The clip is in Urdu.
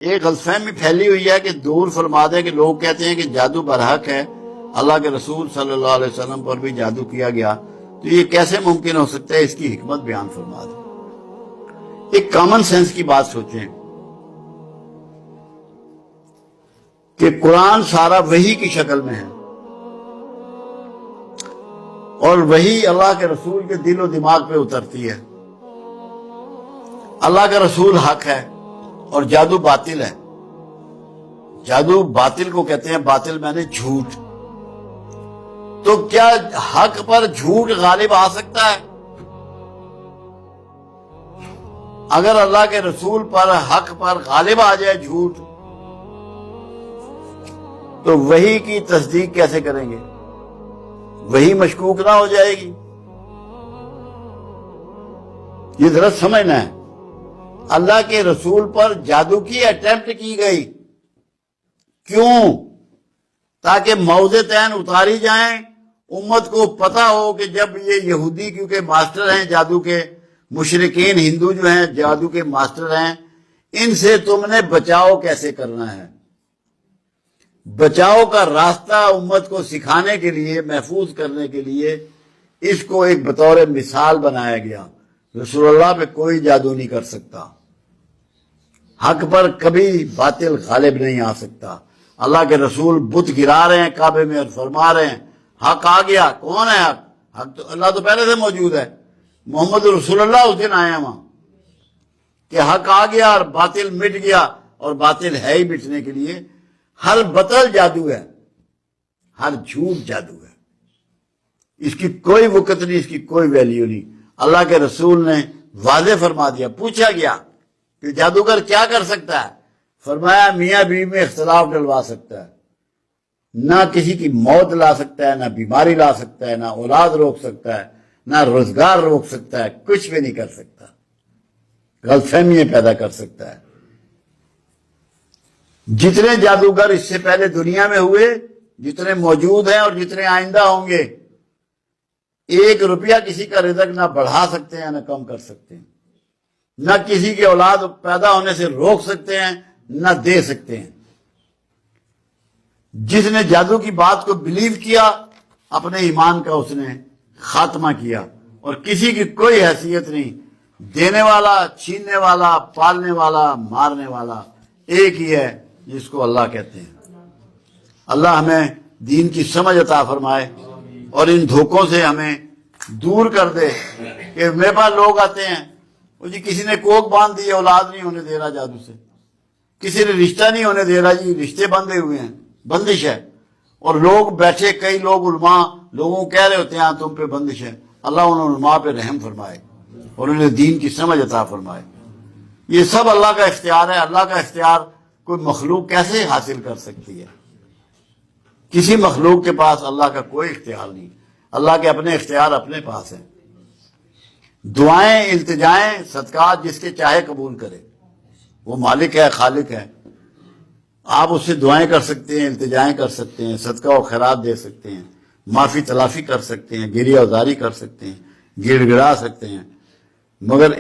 ایک غلط فہمی پھیلی ہوئی ہے کہ دور فرما دے کہ لوگ کہتے ہیں کہ جادو برحق ہے، اللہ کے رسول صلی اللہ علیہ وسلم پر بھی جادو کیا گیا، تو یہ کیسے ممکن ہو سکتا ہے؟ اس کی حکمت بیان فرما دے۔ ایک کامن سینس کی بات سوچیں کہ قرآن سارا وحی کی شکل میں ہے، اور وحی اللہ کے رسول کے دل و دماغ پہ اترتی ہے۔ اللہ کا رسول حق ہے اور جادو باطل ہے۔ جادو باطل کو کہتے ہیں، باطل میں نے جھوٹ۔ تو کیا حق پر جھوٹ غالب آ سکتا ہے؟ اگر اللہ کے رسول پر حق پر غالب آ جائے جھوٹ، تو وحی کی تصدیق کیسے کریں گے؟ وحی مشکوک نہ ہو جائے گی؟ یہ ذرا سمجھنا ہے۔ اللہ کے رسول پر جادو کی اٹیمپٹ کی گئی، کیوں؟ تاکہ موضعتین اتاری جائیں، امت کو پتا ہو کہ جب یہ یہودی کیونکہ ماسٹر ہیں جادو کے، مشرکین ہندو جو ہیں جادو کے ماسٹر ہیں، ان سے تم نے بچاؤ کیسے کرنا ہے۔ بچاؤ کا راستہ امت کو سکھانے کے لیے، محفوظ کرنے کے لیے اس کو ایک بطور مثال بنایا گیا۔ رسول اللہ پہ کوئی جادو نہیں کر سکتا، حق پر کبھی باطل غالب نہیں آ سکتا۔ اللہ کے رسول بت گرا رہے ہیں کعبے میں اور فرما رہے ہیں حق آ گیا۔ کون ہے حق؟ حق تو اللہ تو پہلے سے موجود ہے، محمد رسول اللہ اس دن آئے ہیں وہاں کہ حق آ گیا اور باطل مٹ گیا، اور باطل ہے ہی مٹنے کے لیے۔ ہر باطل جادو ہے، ہر جھوٹ جادو ہے، اس کی کوئی وقت نہیں، اس کی کوئی ویلیو نہیں۔ اللہ کے رسول نے واضح فرما دیا۔ پوچھا گیا کہ جادوگر کیا کر سکتا ہے؟ فرمایا میاں بیوی میں اختلاف ڈلوا سکتا ہے، نہ کسی کی موت لا سکتا ہے، نہ بیماری لا سکتا ہے، نہ اولاد روک سکتا ہے، نہ روزگار روک سکتا ہے، کچھ بھی نہیں کر سکتا، غلط فہمیاں پیدا کر سکتا ہے۔ جتنے جادوگر اس سے پہلے دنیا میں ہوئے، جتنے موجود ہیں اور جتنے آئندہ ہوں گے، ایک روپیہ کسی کا رزق نہ بڑھا سکتے ہیں نہ کم کر سکتے ہیں، نہ کسی کی اولاد پیدا ہونے سے روک سکتے ہیں نہ دے سکتے ہیں۔ جس نے جادو کی بات کو بلیو کیا، اپنے ایمان کا اس نے خاتمہ کیا، اور کسی کی کوئی حیثیت نہیں۔ دینے والا، چھیننے والا، پالنے والا، مارنے والا ایک ہی ہے، جس کو اللہ کہتے ہیں۔ اللہ ہمیں دین کی سمجھ عطا فرمائے اور ان دھوکوں سے ہمیں دور کر دے کہ میرے پاس لوگ آتے ہیں، وہ جی کسی نے کوک باندھ دی، اولاد نہیں ہونے دے رہا جادو سے، کسی نے رشتہ نہیں ہونے دے رہا، جی رشتے بندھے ہوئے ہیں، بندش ہے، اور لوگ بیٹھے، کئی لوگ علماء لوگوں کو کہہ رہے ہوتے ہیں تم پہ بندش ہے۔ اللہ ان علماء پہ رحم فرمائے اور انہیں دین کی سمجھ عطا فرمائے۔ یہ سب اللہ کا اختیار ہے۔ اللہ کا اختیار کوئی مخلوق کیسے حاصل کر سکتی ہے؟ کسی مخلوق کے پاس اللہ کا کوئی اختیار نہیں، اللہ کے اپنے اختیار اپنے پاس ہیں۔ دعائیں، التجائیں، صدقات جس کے چاہے قبول کرے، وہ مالک ہے، خالق ہے۔ آپ اس سے دعائیں کر سکتے ہیں، التجائیں کر سکتے ہیں، صدقہ و خیرات دے سکتے ہیں، معافی تلافی کر سکتے ہیں، گریہ ازاری کر سکتے ہیں، گڑ گڑا سکتے ہیں، مگر